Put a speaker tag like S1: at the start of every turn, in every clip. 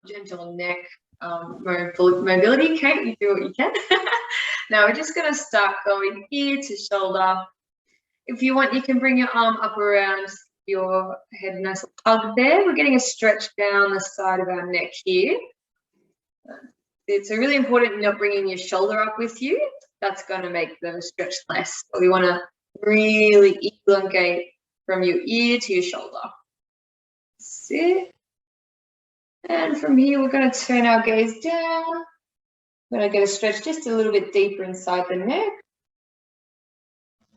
S1: gentle neck mobility. Kate, you do what you can. Now we're just going to start going ear to shoulder. If you want, you can bring your arm up around your head, nice hug there. We're getting a stretch down the side of our neck here. It's really important you're not bringing your shoulder up with you. That's going to make the stretch less. So we want to really elongate from your ear to your shoulder. Sit. And from here, we're going to turn our gaze down. We're going to get a stretch just a little bit deeper inside the neck.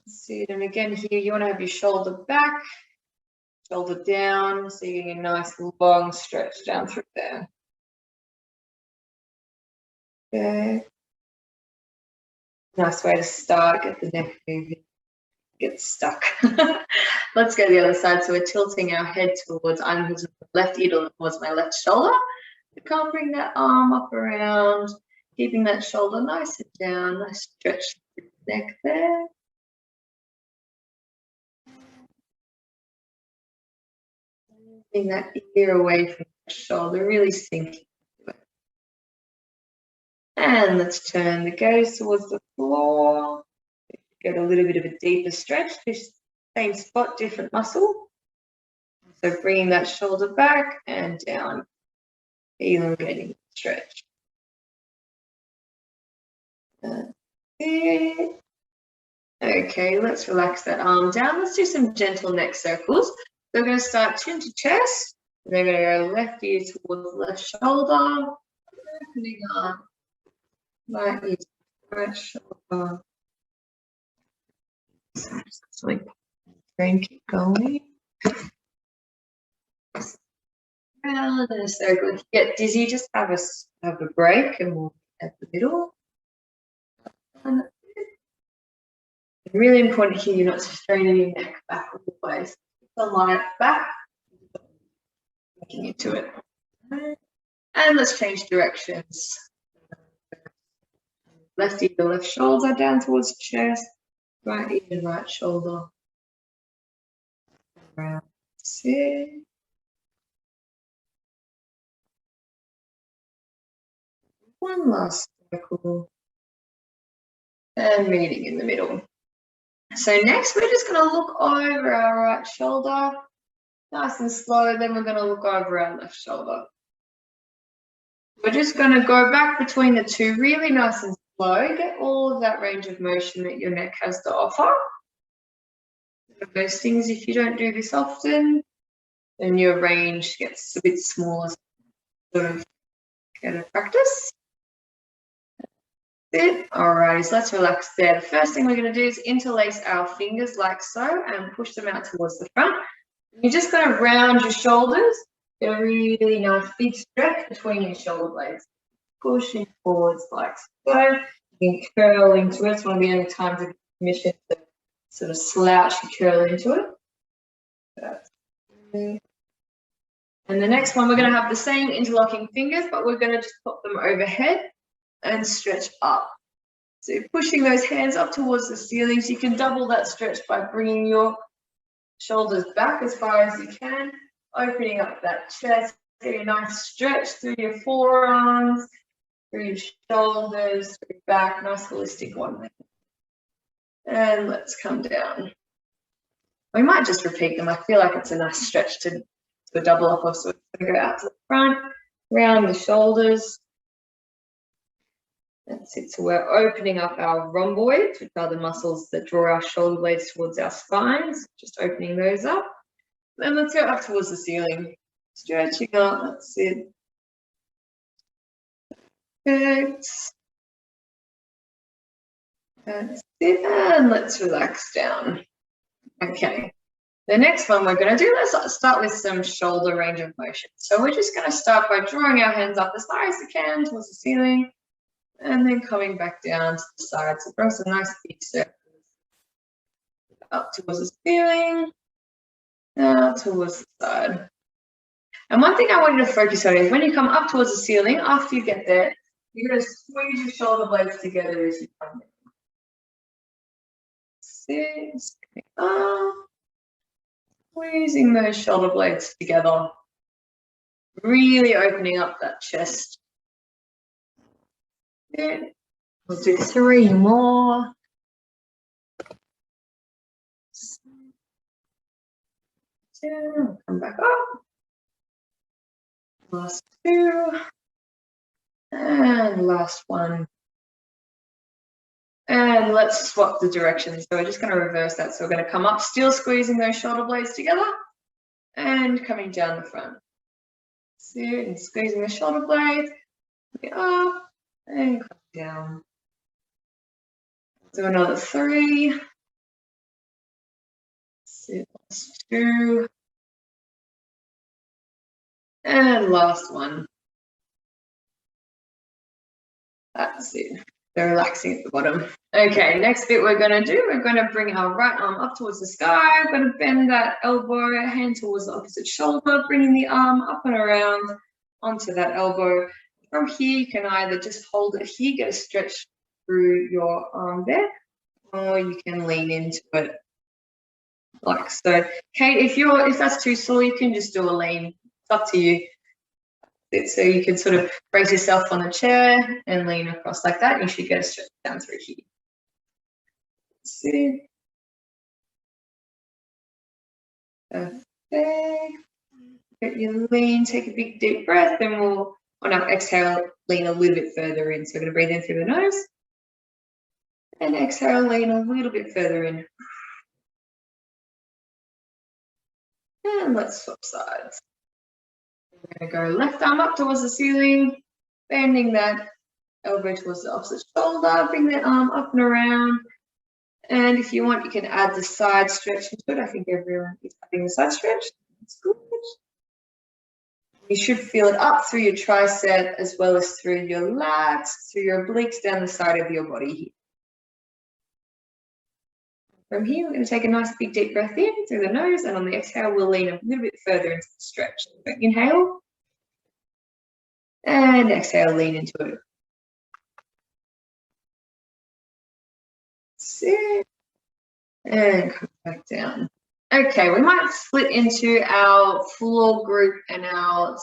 S1: Sit. And again, here you want to have your shoulder back, shoulder down, so you're getting a nice long stretch down through there. Okay. Nice way to start, get the neck moving, get stuck. Let's go to the other side. So we're tilting our head towards, I'm using the left ear towards my left shoulder. You can't bring that arm up around, keeping that shoulder nice and down, nice stretch through the neck there. Bring that ear away from the shoulder, really sinking. And let's turn the gaze towards the floor. Get a little bit of a deeper stretch, just same spot, different muscle. So bringing that shoulder back and down, elongating the stretch. That's it. Okay, let's relax that arm down. Let's do some gentle neck circles. So we're going to start chin to chest. And then we're going to go left ear towards left shoulder. Opening up. Right ear to right shoulder. Keep going. Round in a circle. If you get dizzy, just have a break and we'll at the middle. And it's really important here you're not straining your neck back always. Keep the line back, making into it. And let's change directions. Left ear to left shoulder, down towards the chest. Right ear and right shoulder. Around. Sit. One last circle. And meeting in the middle. So next we're just going to look over our right shoulder. Nice and slow. Then we're going to look over our left shoulder. We're just going to go back between the two really nice and slow. Get all of that range of motion that your neck has to offer. Those things, if you don't do this often, then your range gets a bit smaller. Sort of get a practice. That's it. Alrighty, so let's relax there. The first thing we're going to do is interlace our fingers like so and push them out towards the front. You're just going to round your shoulders. Get a really nice big stretch between your shoulder blades. Pushing forwards like so. You can curl into it. It's one of the only times I give permission to sort of slouch and curl into it. That's it. And the next one, we're going to have the same interlocking fingers, but we're going to just pop them overhead and stretch up. So you're pushing those hands up towards the ceiling. So you can double that stretch by bringing your shoulders back as far as you can, opening up that chest, get a nice stretch through your forearms, through your shoulders, through your back, nice holistic one. And let's come down. We might just repeat them. I feel like it's a nice stretch to double up of. So we're going to go out to the front, round the shoulders. That's it. So we're opening up our rhomboids, which are the muscles that draw our shoulder blades towards our spines. Just opening those up. Then let's go up towards the ceiling. Stretching up. That's it. Perfect. That's it. And let's relax down. Okay. The next one we're going to do, let's start with some shoulder range of motion. So we're just going to start by drawing our hands up as high as we can towards the ceiling and then coming back down to the side. So draw some nice big circles up towards the ceiling, now towards the side. And one thing I want you to focus on is when you come up towards the ceiling, after you get there, you're going to squeeze your shoulder blades together as you come down. 6, up. Squeezing those shoulder blades together. Really opening up that chest. Good. We'll do 3 more. Come back up. Last 2. And last 1. And let's swap the directions. So we're just going to reverse that. So we're going to come up, still squeezing those shoulder blades together, and coming down the front. Sit and squeezing the shoulder blades, up and come down. Do another 3. Sit, last 2. And last 1. That's it. So relaxing at the bottom. Okay, next bit we're going to do, we're going to bring our right arm up towards the sky. We're going to bend that elbow, hand towards the opposite shoulder, bringing the arm up and around onto that elbow. From here, you can either just hold it here, get a stretch through your arm there, or you can lean into it like so. Kate, if that's too sore, you can just do a lean. It's up to you. So you can sort of brace yourself on the chair and lean across like that. You should get a stretch down through here. Sit. Perfect. Get your lean, take a big deep breath, then we'll, on our exhale, lean a little bit further in. So we're going to breathe in through the nose. And exhale, lean a little bit further in. And let's swap sides. We're going to go left arm up towards the ceiling, bending that elbow towards the opposite shoulder, bring that arm up and around. And if you want, you can add the side stretch into it. I think everyone is having the side stretch. That's good. You should feel it up through your tricep as well as through your lats, through your obliques down the side of your body here. From here, we're going to take a nice big deep breath in through the nose, and on the exhale, we'll lean a little bit further into the stretch. So inhale, and exhale, lean into it. Sit, and come back down. Okay, we might split into our floor group and our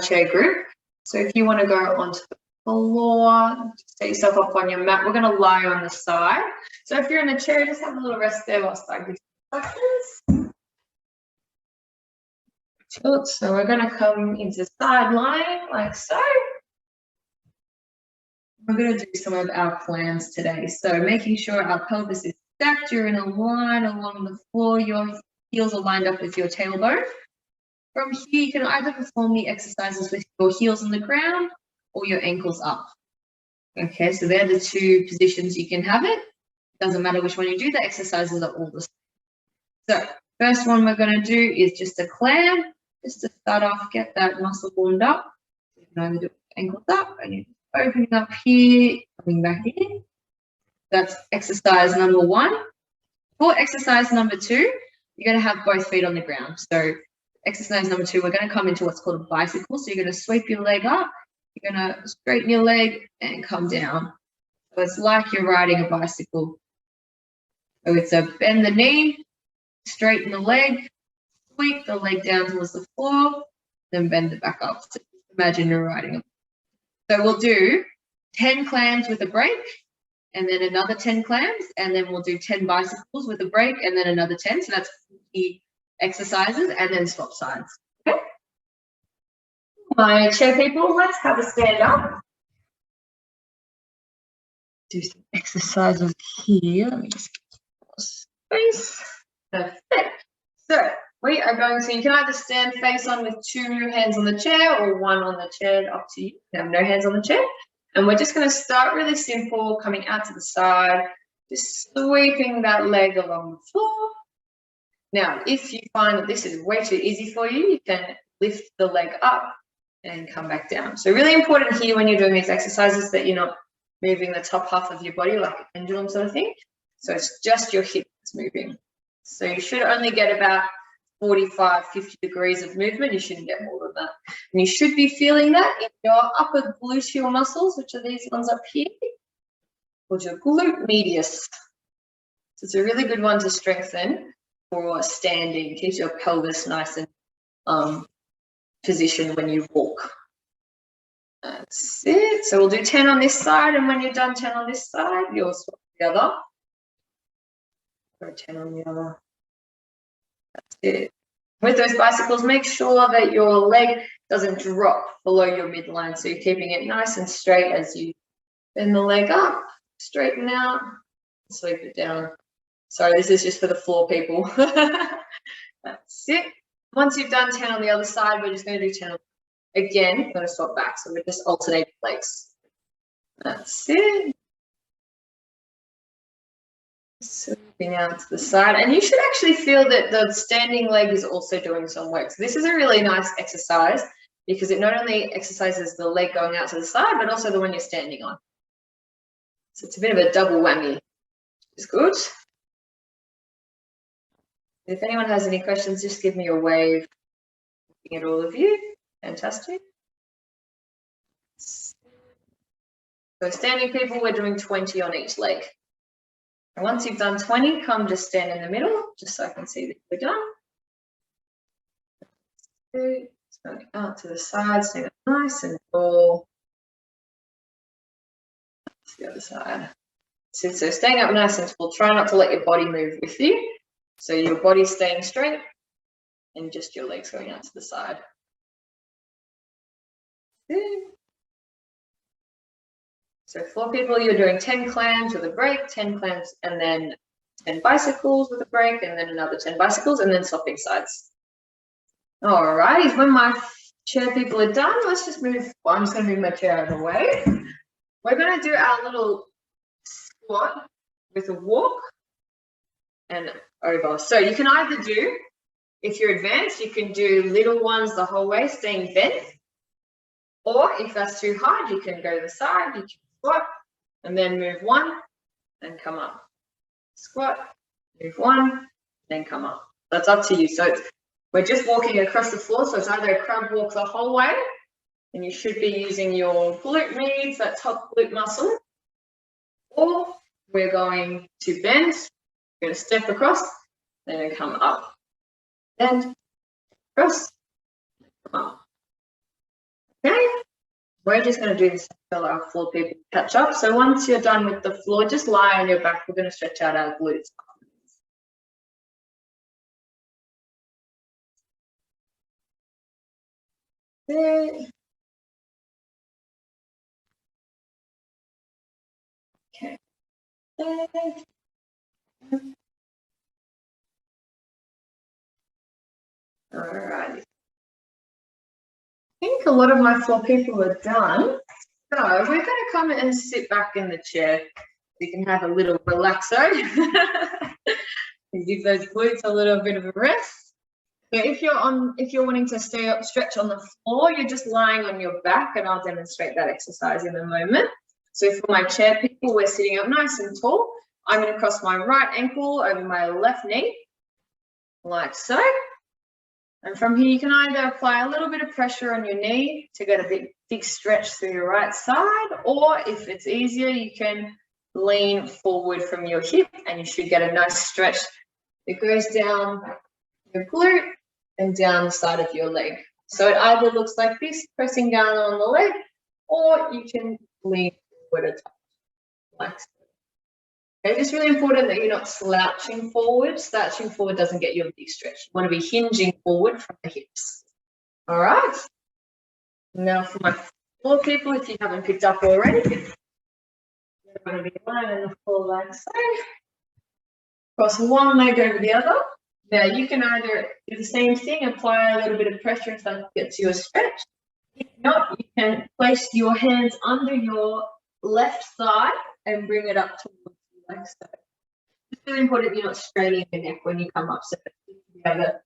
S1: chair group. So if you want to go onto the floor, just set yourself up on your mat. We're going to lie on the side. So if you're in a chair, just have a little rest there whilst I give instructions. So we're going to come into sideline like so. We're going to do some of our clams today. So making sure our pelvis is stacked, you're in a line along the floor, your heels are lined up with your tailbone. From here, you can either perform the exercises with your heels on the ground or your ankles up. Okay, so they're the 2 positions you can have it. Doesn't matter which one you do, the exercises are all the same. So first one we're going to do is just a clam. Just to start off, get that muscle warmed up. You can either do ankles up and you're opening up here, coming back in. That's exercise number 1. For exercise number 2, you're going to have both feet on the ground. So exercise number 2, we're going to come into what's called a bicycle. So you're going to sweep your leg up, you're going to straighten your leg and come down. So it's like you're riding a bicycle. So it's a bend the knee, straighten the leg, sweep the leg down towards the floor, then bend it back up. So imagine you're riding. So we'll do 10 clams with a break, and then another 10 clams, and then we'll do 10 bicycles with a break, and then another 10. So that's 50 exercises, and then swap sides. Okay. My chair people, let's have a stand up. Do some exercises here. Let me just get space. Perfect. So we are going to, you can either stand face on with 2 hands on the chair or 1 on the chair, up to you. You have no hands on the chair. And we're just going to start really simple, coming out to the side, just sweeping that leg along the floor. Now, if you find that this is way too easy for you, you can lift the leg up and come back down. So really important here when you're doing these exercises that you're not moving the top half of your body like a pendulum sort of thing. So it's just your hip that's moving. So you should only get about 45, 50 degrees of movement. You shouldn't get more than that. And you should be feeling that in your upper gluteal muscles, which are these ones up here, called your glute medius. So it's a really good one to strengthen for standing. Keeps your pelvis nice and position when you walk. That's it. So we'll do 10 on this side, and when you're done 10 on this side, you'll swap the other. Go 10 on the other. That's it. With those bicycles, make sure that your leg doesn't drop below your midline, so you're keeping it nice and straight as you bend the leg up, straighten out, sweep it down. Sorry, this is just for the floor people. That's it. Once you've done 10 on the other side, we're just going to do 10 again. We're going to swap back, so we're just alternating legs. That's it. Sweeping out to the side, and you should actually feel that the standing leg is also doing some work. So this is a really nice exercise because it not only exercises the leg going out to the side, but also the one you're standing on. So it's a bit of a double whammy. It's good. If anyone has any questions, just give me a wave. Looking at all of you. Fantastic. So standing people, we're doing 20 on each leg. And once you've done 20, come just stand in the middle, just so I can see that you're done. It's going out to the side, stand up nice and tall. To the other side. So staying up nice and tall, try not to let your body move with you. So your body's staying straight and just your legs going out to the side. So for people, you're doing 10 clams with a break, 10 clams, and then 10 bicycles with a break, and then another 10 bicycles, and then swapping sides. All right, when my chair people are done, let's just move. Well, I'm just going to move my chair out of the way. We're going to do our little squat with a walk and over. So you can either do, if you're advanced, you can do little ones the whole way, staying bent. Or if that's too hard, you can go to the side, you can squat, and then move one, and come up. Squat, move one, then come up. That's up to you. So we're just walking across the floor, so it's either a crab walk the whole way, and you should be using your glute medius, that top glute muscle, or we're going to bend, we're going to step across, then come up, bend, across, come up. Okay, we're just going to do this until our floor people catch up. So once you're done with the floor, just lie on your back. We're going to stretch out our glutes. There. Okay. All right. I think a lot of my floor people are done. So we're going to come and sit back in the chair. You can have a little relaxo. Give those glutes a little bit of a rest. So if you're wanting to stay up, stretch on the floor, you're just lying on your back, and I'll demonstrate that exercise in a moment. So for my chair people, we're sitting up nice and tall. I'm going to cross my right ankle over my left knee, like so. And from here, you can either apply a little bit of pressure on your knee to get a big stretch through your right side, or if it's easier, you can lean forward from your hip and you should get a nice stretch. It goes down your glute and down the side of your leg. So it either looks like this, pressing down on the leg, or you can lean forward a touch, like so. Okay, it's really important that you're not slouching forward. Slouching forward doesn't get you a big stretch. You want to be hinging forward from the hips. All right. Now for my floor people, if you haven't picked up already, you're going to be lying on the floor like so. Cross one leg over the other. Now you can either do the same thing, apply a little bit of pressure if that gets you a stretch. If not, you can place your hands under your left thigh and bring it up towards you like so. It's really important you're not straining your neck when you come up, so you can be able to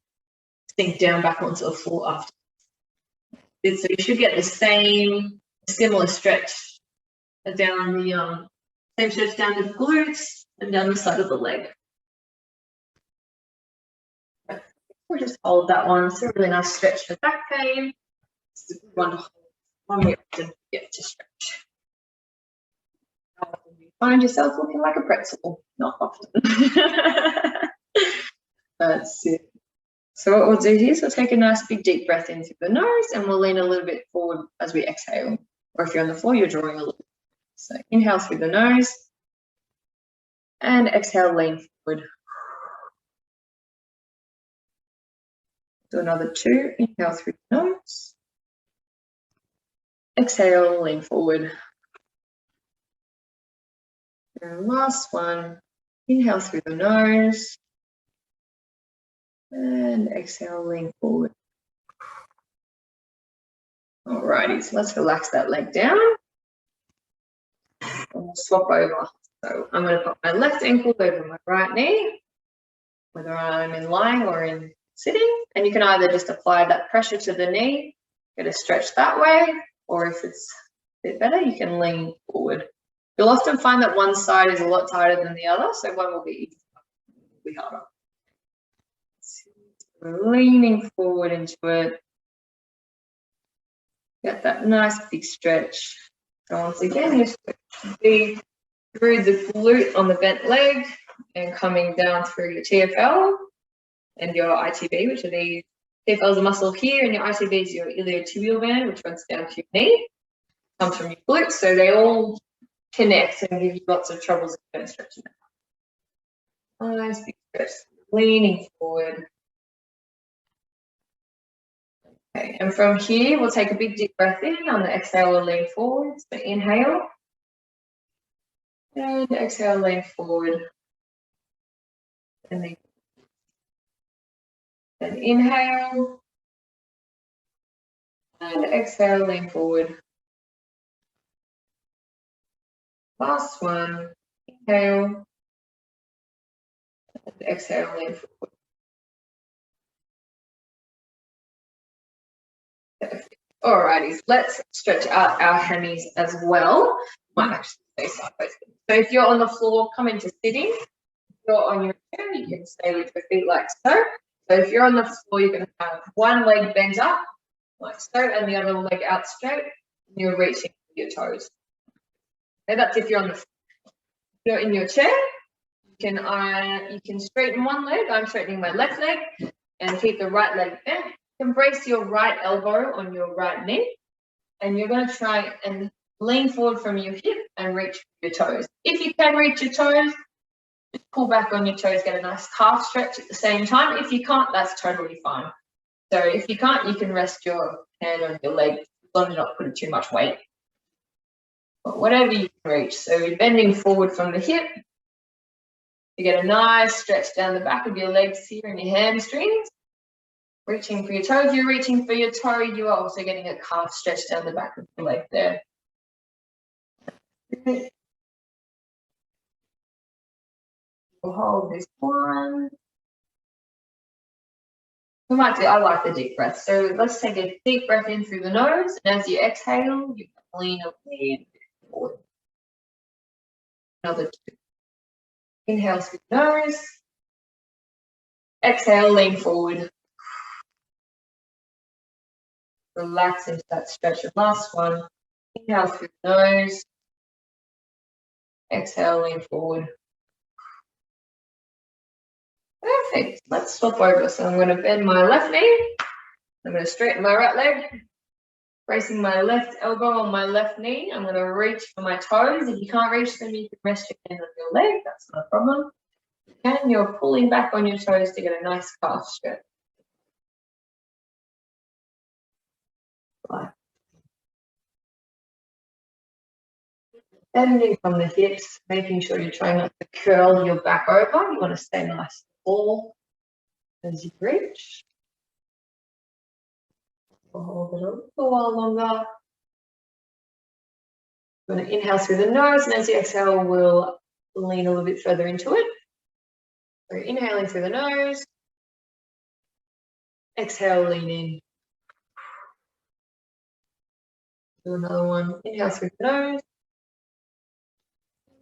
S1: sink down back onto the floor after. So you should get the similar stretch down the same stretch down the glutes and down the side of the leg. We'll just hold that one. It's a really nice stretch for back pain. It's a good one to hold. One we often get to stretch. How often do you find yourself looking like a pretzel? Not often. That's it. So what we'll do here is we'll take a nice big deep breath in through the nose, and we'll lean a little bit forward as we exhale. Or if you're on the floor, you're drawing a little bit. So inhale through the nose and exhale, lean forward. Do another 2. Inhale through the nose. Exhale, lean forward. And last one. Inhale through the nose. And exhale, lean forward. Alrighty, so let's relax that leg down. And we'll swap over. So I'm going to put my left ankle over my right knee, whether I'm in lying or in sitting. And you can either just apply that pressure to the knee, get a stretch that way, or if it's a bit better, you can lean forward. You'll often find that one side is a lot tighter than the other, so one will be easier, one will be harder. We're leaning forward into it. Get that nice big stretch. So once again, your stretch should be through the glute on the bent leg and coming down through your TFL and your ITB, which are these. TFL is a muscle here, and your ITB is your iliotibial band, which runs down to your knee. Comes from your glutes, so they all connect and give you lots of troubles if you don't stretch them out. Nice big stretch, leaning forward. Okay, and from here, we'll take a big deep breath in. On the exhale, we'll lean forward. So inhale. And exhale, lean forward. And then inhale. And exhale, lean forward. Last one. Inhale. And exhale, lean forward. Perfect. Alrighty, let's stretch out our hammies as well. Might actually stay sideways. So if you're on the floor, come into sitting. If you're on your chair, you can stay with your feet like so. So if you're on the floor, you're going to have one leg bent up, like so, and the other leg out straight, and you're reaching for your toes. Okay, that's if you're on the floor. If you're in your chair, you can straighten one leg. I'm straightening my left leg, and keep the right leg bent. Embrace your right elbow on your right knee, and you're going to try and lean forward from your hip and reach for your toes. If you can reach your toes, just pull back on your toes, get a nice calf stretch at the same time. If you can't, that's totally fine. So if you can't, you can rest your hand on your leg as long as you're not putting too much weight. But whatever you can reach. So you're bending forward from the hip. You get a nice stretch down the back of your legs here and your hamstrings. Reaching for your toe. If you're reaching for your toe, you are also getting a calf stretch down the back of your leg there. We'll hold this one. I like the deep breath. So let's take a deep breath in through the nose, and as you exhale, you can lean a bit forward. Another 2. Inhale through the nose. Exhale, lean forward. Relax into that stretch. And last one. Inhale through the nose. Exhale, lean forward. Perfect. Let's swap over. So I'm going to bend my left knee. I'm going to straighten my right leg. Bracing my left elbow on my left knee. I'm going to reach for my toes. If you can't reach them, you can rest your hand on your leg. That's not a problem. And you're pulling back on your toes to get a nice calf stretch. Right. Bending from the hips, making sure you're trying not to curl your back over. You want to stay nice and tall as you reach. We'll hold it a little while longer. We're going to inhale through the nose, and as you exhale, we'll lean a little bit further into it. So inhaling through the nose. Exhale, lean in. Do another one. Inhale through the nose.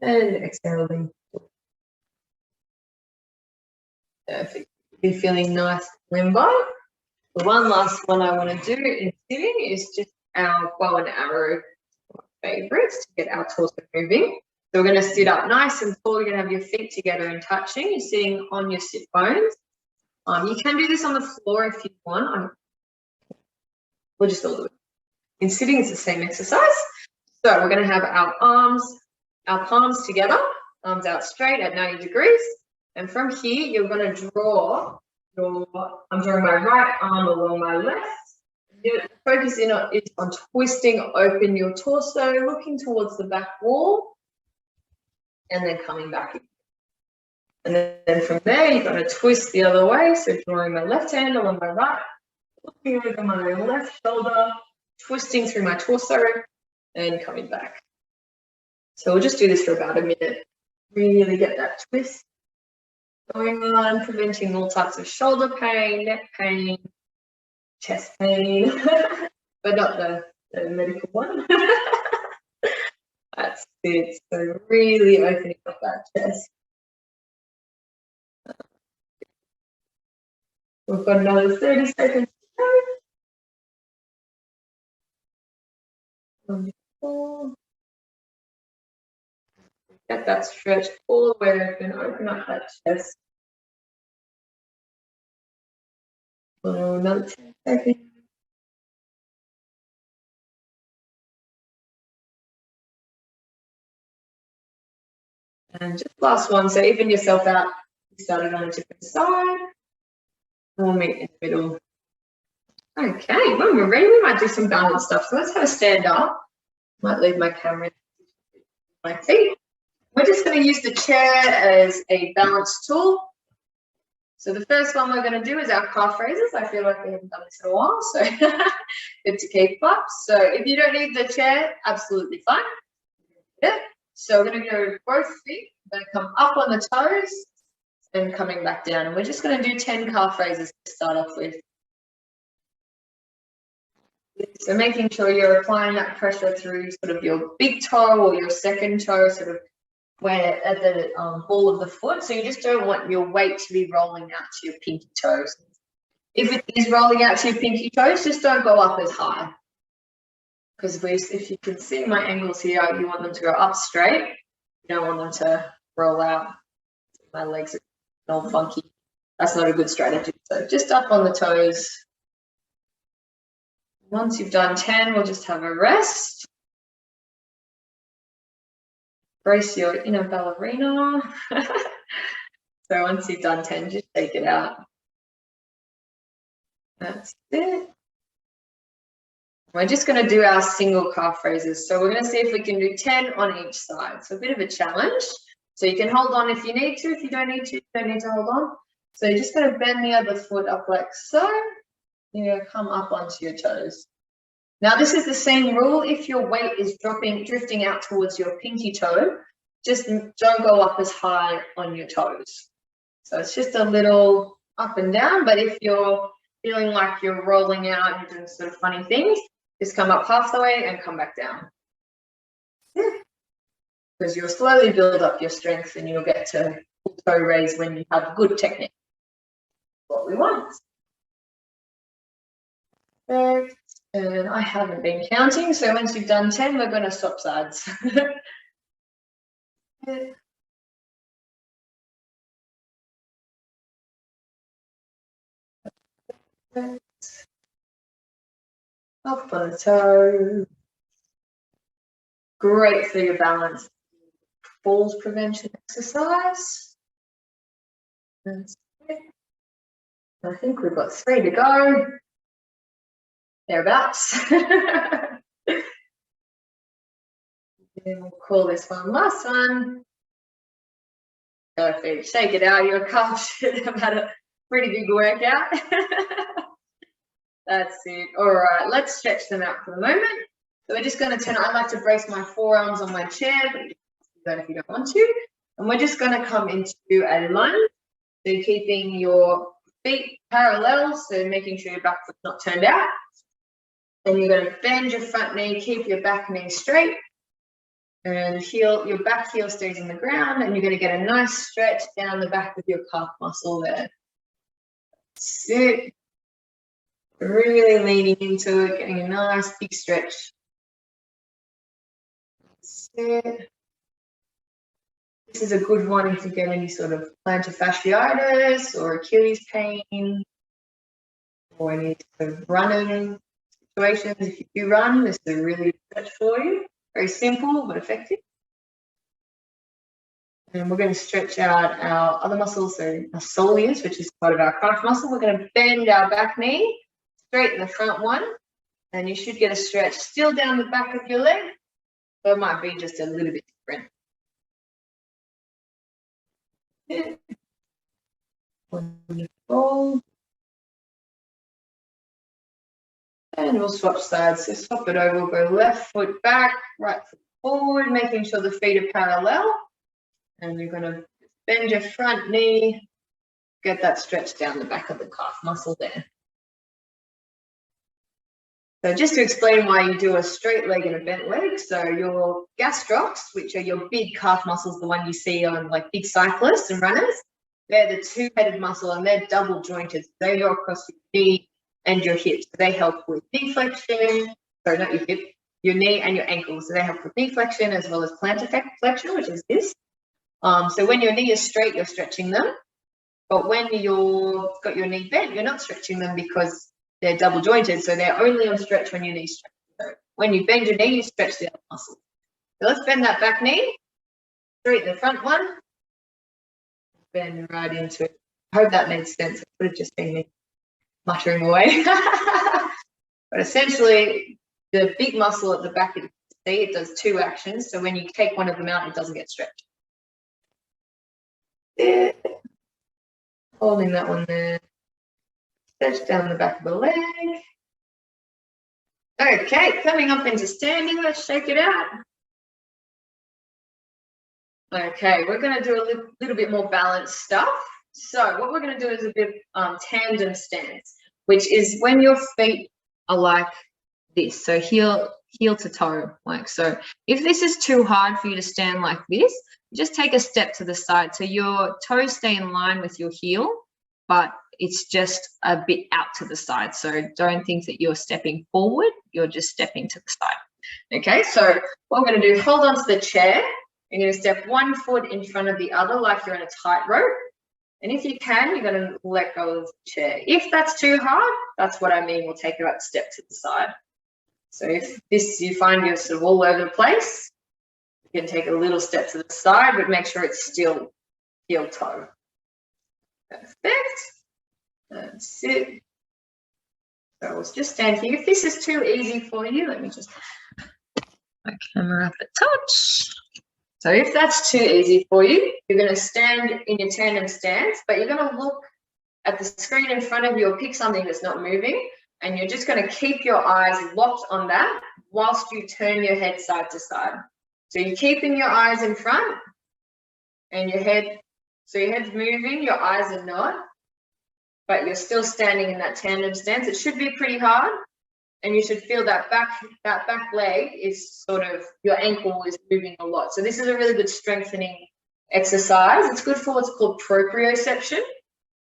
S1: And exhale, lean. Perfect. Be feeling nice and limber. The one last one I want to do in sitting is just our bow and arrow favorites to get our torso moving. So we're going to sit up nice and tall. You're going to have your feet together and touching. You're sitting on your sit bones. You can do this on the floor if you want. We'll just all do it. In sitting, it's the same exercise. So we're going to have our palms together, arms out straight at 90 degrees. And from here, you're going to draw I'm drawing my right arm along my left. The focus is on twisting open your torso, looking towards the back wall, and then coming back in. And then from there, you're going to twist the other way. So drawing my left hand along my right, looking over my left shoulder, twisting through my torso, and coming back. So we'll just do this for about a minute. Really get that twist going on, preventing all types of shoulder pain, neck pain, chest pain, but not the medical one. That's it. So really opening up that chest. We've got another 30 seconds to go. Wonderful. Get that stretch all the way open, open up that chest. Another 10 seconds. And just last one, so even yourself out, you started on a different side. We'll meet in the middle. Okay, when we're ready, we might do some balance stuff. So let's have a stand up. Might leave my camera at my feet. We're just going to use the chair as a balance tool. So the first one we're going to do is our calf raises. I feel like we haven't done this in a while, so good to keep up. So if you don't need the chair, absolutely fine. Yeah. So we're going to go both feet. We're going to come up on the toes and coming back down. And we're just going to do 10 calf raises to start off with. So making sure you're applying that pressure through sort of your big toe or your second toe, sort of where at the ball of the foot. So you just don't want your weight to be rolling out to your pinky toes. If it is rolling out to your pinky toes, just don't go up as high. Because if you can see my angles here, you want them to go up straight. You don't want them to roll out. My legs are all funky. That's not a good strategy. So just up on the toes. Once you've done 10, we'll just have a rest. Brace your inner ballerina. So once you've done 10, just take it out. That's it. We're just going to do our single calf raises. So we're going to see if we can do 10 on each side. So a bit of a challenge. So you can hold on if you need to. If you don't need to, you don't need to hold on. So you're just going to bend the other foot up like so. You're going to come up onto your toes. Now this is the same rule. If your weight is drifting out towards your pinky toe, just don't go up as high on your toes. So it's just a little up and down, but if you're feeling like you're rolling out and doing sort of funny things, just come up half the way and come back down. Yeah. Because you'll slowly build up your strength and you'll get to full toe raise when you have good technique. What we want. Perfect. And I haven't been counting, so once you've done 10, we're going to swap sides. Up on the toe. Great for your balance. Falls prevention exercise. That's it. I think we've got 3 to go. Thereabouts. And we'll call this one last one. Perfect. Shake it out. Your calf should have had a pretty big workout. That's it. All right, let's stretch them out for the moment. So we're just going to turn. I like to brace my forearms on my chair, but you can do that if you don't want to. And we're just going to come into a lunge. So keeping your feet parallel, so making sure your back foot's not turned out. And you're going to bend your front knee, keep your back knee straight, and your back heel stays in the ground, and you're going to get a nice stretch down the back of your calf muscle there. That's it. Really leaning into it, getting a nice big stretch. 6, This is a good one if you get any sort of plantar fasciitis or Achilles pain or any sort of running situations. If you do run, this is a really good stretch for you. Very simple but effective. And we're going to stretch out our other muscles, so our soleus, which is part of our calf muscle. We're going to bend our back knee, straighten the front one, and you should get a stretch still down the back of your leg. So it might be just a little bit different. Yeah. Wonderful. And we'll swap sides. So swap it over. We'll go left foot back, right foot forward, making sure the feet are parallel. And you're going to bend your front knee, get that stretch down the back of the calf muscle there. So just to explain why you do a straight leg and a bent leg, so your gastrocs, which are your big calf muscles, the one you see on like big cyclists and runners, they're the two-headed muscle and they're double jointed. They go across your knee and your hips. So they help with knee flexion, sorry, not your hip, your knee and your ankles. So they help with knee flexion as well as plantar flexion, which is this. So when your knee is straight, you're stretching them. But when you've got your knee bent, you're not stretching them because they're double jointed. So they're only on stretch when your knee stretches. So when you bend your knee, you stretch the other muscle. So let's bend that back knee, straighten the front one, bend right into it. I hope that made sense. It could have just been me muttering away. But essentially, the big muscle at the back, you see, it does two actions. So when you take one of them out, it doesn't get stretched. There. Holding that one there. Stretch down the back of the leg. Okay, coming up into standing, let's shake it out. Okay, we're going to do a little bit more balanced stuff. So what we're going to do is a bit of tandem stance, which is when your feet are like this, so heel to toe, like so. If this is too hard for you to stand like this, just take a step to the side so your toes stay in line with your heel, but it's just a bit out to the side. So don't think that you're stepping forward, you're just stepping to the side. Okay, so what we're going to do, hold on to the chair. You're going to step one foot in front of the other like you're in a tightrope. And if you can, you're going to let go of the chair. If that's too hard, that's what I mean. We'll take about a step to the side. So if this, you find you're sort of all over the place, you can take a little step to the side, but make sure it's still heel toe. Perfect. That's it. So let's just stand here. If this is too easy for you, let me just my camera up a touch. So if that's too easy for you, you're going to stand in your tandem stance, but you're going to look at the screen in front of you or pick something that's not moving, and you're just going to keep your eyes locked on that whilst you turn your head side to side. So you're keeping your eyes in front and your head, so your head's moving, your eyes are not, but you're still standing in that tandem stance. It should be pretty hard, and you should feel that back leg is sort of, your ankle is moving a lot. So this is a really good strengthening exercise. It's good for what's called proprioception,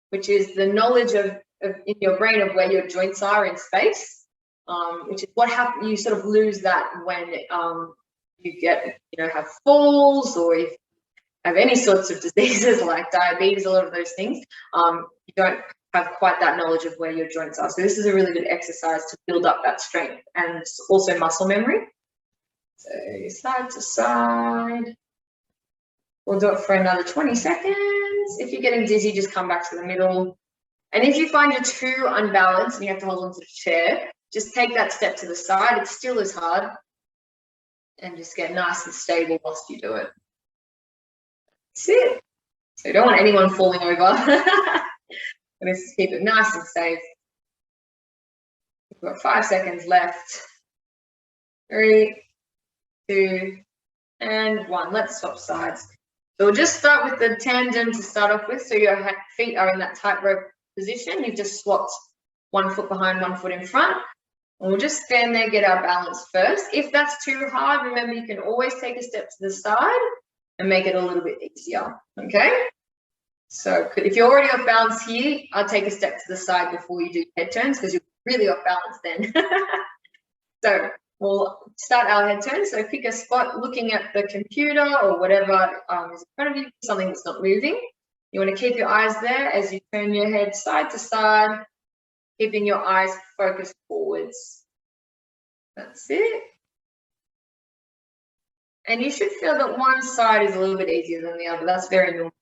S1: which is the knowledge of in your brain of where your joints are in space, which is what happens. You sort of lose that when you get, have falls, or if you have any sorts of diseases like diabetes, a lot of those things, you don't have quite that knowledge of where your joints are. So this is a really good exercise to build up that strength and also muscle memory. So side to side. We'll do it for another 20 seconds. If you're getting dizzy, just come back to the middle. And if you find you're too unbalanced and you have to hold onto the chair, just take that step to the side. It still is hard. And just get nice and stable whilst you do it. That's it. So you don't want anyone falling over. Let's keep it nice and safe. We've got 5 seconds left. 3, 2, and 1. Let's swap sides. So we'll just start with the tandem to start off with. So your feet are in that tightrope position. You've just swapped 1 foot behind, 1 foot in front. And we'll just stand there, get our balance first. If that's too hard, remember you can always take a step to the side and make it a little bit easier, okay? So if you're already off balance here, I'll take a step to the side before you do head turns because you're really off balance then. So we'll start our head turn. So pick a spot looking at the computer or whatever is in front of you, something that's not moving. You want to keep your eyes there as you turn your head side to side, keeping your eyes focused forwards. That's it. And you should feel that one side is a little bit easier than the other. That's very normal.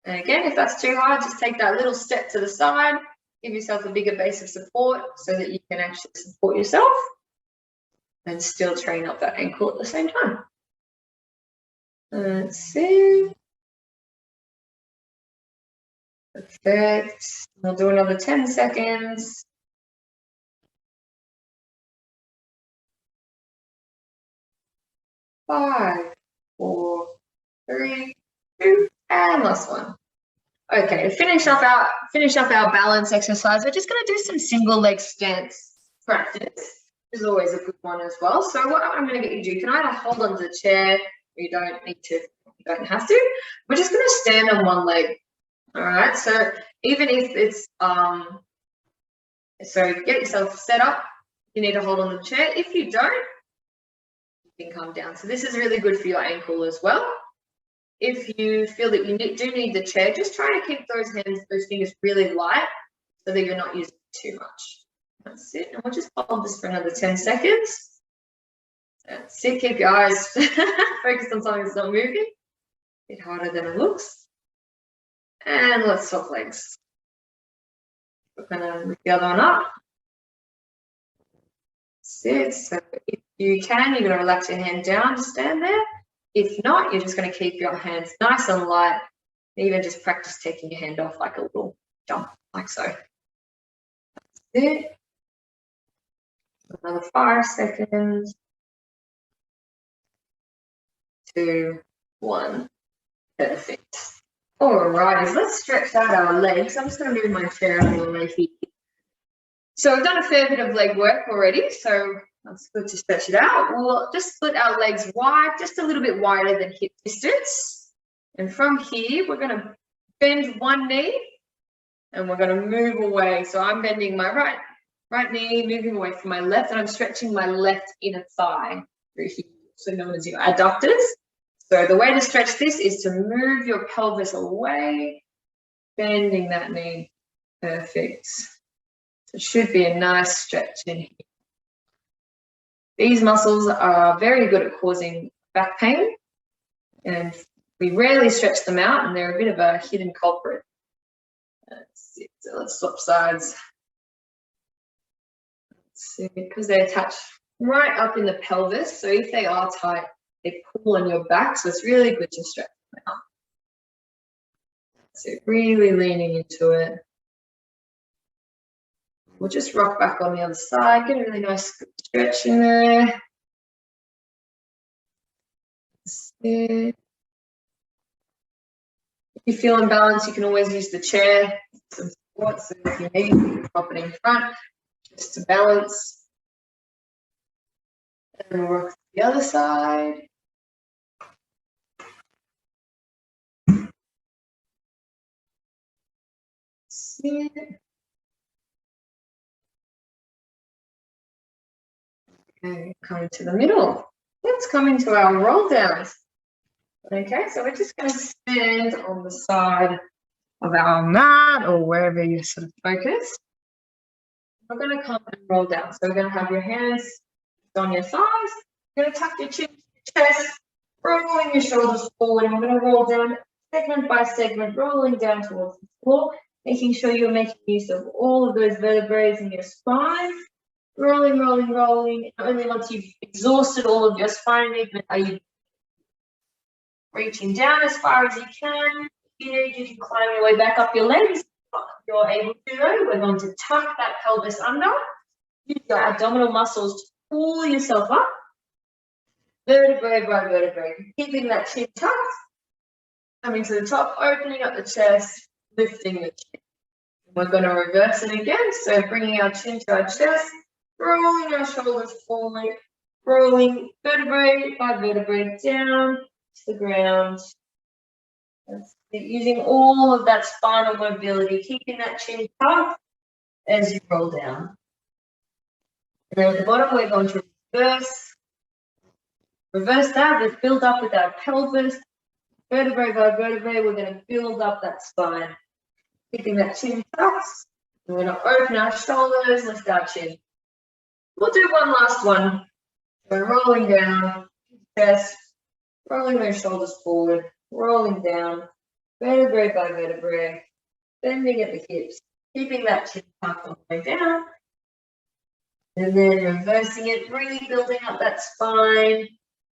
S1: And again, if that's too hard, just take that little step to the side, give yourself a bigger base of support so that you can actually support yourself and still train up that ankle at the same time. Let's see. Perfect. We'll do another 10 seconds. 5, 4, 3, 2, and last one. Okay, to finish up our balance exercise, we're just going to do some single leg stance practice, which is always a good one as well. So what I'm going to get you to do, you can either hold onto the chair, or you don't need to, you don't have to. We're just going to stand on one leg. All right, so even if it's so get yourself set up, you need to hold on the chair. If you don't, you can come down. So this is really good for your ankle as well. If you feel that you do need the chair, just try to keep those fingers really light so that you're not using too much. That's it. And we'll just hold this for another 10 seconds. That's it. Keep your eyes focused on something that's not moving. A bit harder than it looks. And let's swap legs. We're going to lift the other one up. That's it. So if you can, you're going to relax your hand down to stand there. If not, you're just going to keep your hands nice and light. Even just practice taking your hand off like a little jump, like so. That's it. Another 5 seconds. 2, 1. Perfect. All right, let's stretch out our legs. I'm just going to move my chair out of the way here. So we've done a fair bit of leg work already, so that's good to stretch it out. We'll just split our legs wide, just a little bit wider than hip distance. And from here, we're going to bend one knee and we're going to move away. So I'm bending my right knee, moving away from my left, and I'm stretching my left inner thigh through here, so known as your adductors. So the way to stretch this is to move your pelvis away, bending that knee. Perfect. So it should be a nice stretch in here. These muscles are very good at causing back pain, and we rarely stretch them out, and they're a bit of a hidden culprit. That's it. So let's swap sides. Let's see, because they're attached right up in the pelvis, so if they are tight, they pull on your back, so it's really good to stretch them out. So really leaning into it. We'll just rock back on the other side, get a really nice stretch in there. That's it. If you feel imbalanced, you can always use the chair, some support, so if you need, pop it in front, just to balance. And we'll rock to the other side. See it. Okay, coming to the middle. Let's come into our roll downs. Okay, so we're just going to stand on the side of our mat or wherever you're sort of focused. We're going to come and roll down. So we're going to have your hands on your thighs. You're going to tuck your chin to your chest, rolling your shoulders forward, and we're going to roll down segment by segment, rolling down towards the floor, making sure you're making use of all of those vertebrae in your spine. Rolling, rolling, rolling. Only once you've exhausted all of your spine movement are you reaching down as far as you can. If you need, you can climb your way back up your legs. If you're able to, though, we're going to tuck that pelvis under. Use your abdominal muscles to pull yourself up, vertebrae by vertebrae. Keeping that chin tucked, coming to the top, opening up the chest, lifting the chin. We're going to reverse it again, so bringing our chin to our chest, rolling our shoulders forward, rolling vertebrae by vertebrae down to the ground. That's it. Using all of that spinal mobility, keeping that chin tucked as you roll down. And then at the bottom, we're going to reverse that. Let's build up with our pelvis. Vertebrae by vertebrae, we're going to build up that spine. Keeping that chin tucked. We're going to open our shoulders, lift our chin. We'll do one last one. We're rolling down, chest, rolling those shoulders forward, rolling down, vertebrae by vertebrae, bending at the hips, keeping that chin tucked all the way down. And then reversing it, really building up that spine,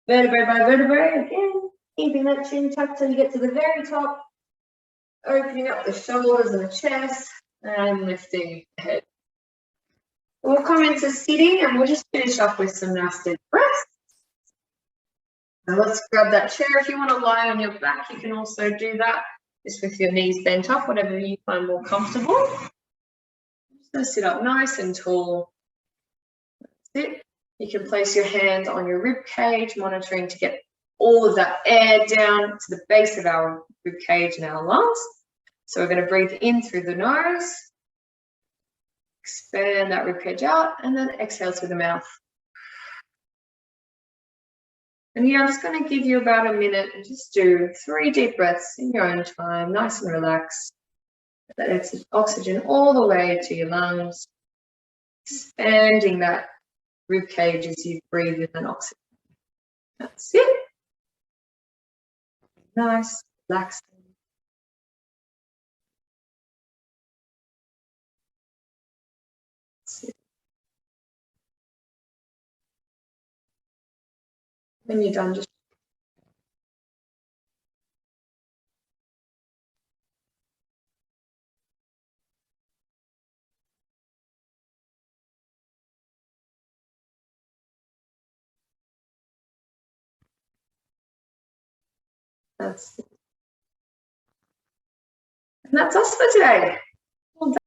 S1: vertebrae by vertebrae, again, keeping that chin tucked till you get to the very top, opening up the shoulders and the chest, and lifting the head. We'll come into sitting and we'll just finish off with some nice deep breaths. Now let's grab that chair. If you want to lie on your back, you can also do that, just with your knees bent up, whatever you find more comfortable. I'm just going to sit up nice and tall. That's it. You can place your hands on your rib cage, monitoring to get all of that air down to the base of our rib cage and our lungs. So we're going to breathe in through the nose, expand that rib cage out, and then exhale through the mouth. And yeah, I'm just going to give you about a minute and just do 3 deep breaths in your own time, nice and relaxed. Let oxygen all the way to your lungs, expanding that rib cage as you breathe in that oxygen. That's it. Nice, relaxing. That's it. When you're done, just that's it. And that's us for today.